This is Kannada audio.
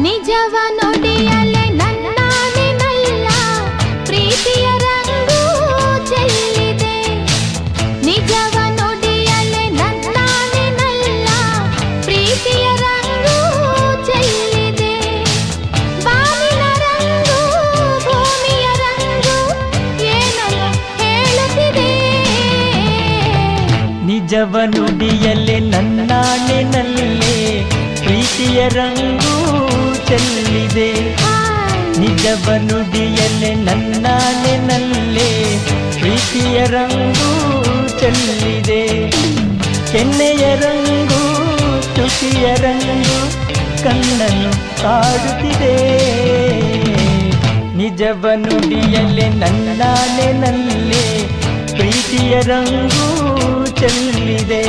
ನಿಜವ ನುಡಿಯಲೆ ನನ್ನಾನೆನಲ್ಲ ಪ್ರೀತಿಯ ರಂಗು ಚೆಲ್ಲಿದೆ. ನಿಜವ ನುಡಿಯಲೆ ನನ್ನಾನೆನಲ್ಲ ಪ್ರೀತಿಯ ರಂಗು ಚೆಲ್ಲಿದೆ. ಬಾನಿನ ರಂಗು ಭೂಮಿಯ ರಂಗು ಏನೋ ಹೇಳುತ್ತಿದೆ. ನಿಜವ ನುಡಿಯಲೆ ನನ್ನಾನೆನಲ್ಲೇ ಪ್ರೀತಿಯ ರಂಗು ಚೆಲ್ಲಿದೆ. ನಿಜವ ನುಡಿಯಲೆ ನನ್ನಾನೆನಲ್ಲೇ ಪ್ರೀತಿಯ ರಂಗು ಚೆಲ್ಲಿದೆ. ಕೆನ್ನೆಯ ರಂಗು ತುಟಿಯ ರಂಗು ಕಣ್ಣನ್ನು ಕಾಡುತ್ತಿದೆ. ನಿಜವ ನುಡಿಯಲೆ ನನ್ನಾನೆನಲ್ಲೇ ಪ್ರೀತಿಯ ರಂಗು ಚೆಲ್ಲಿದೆ.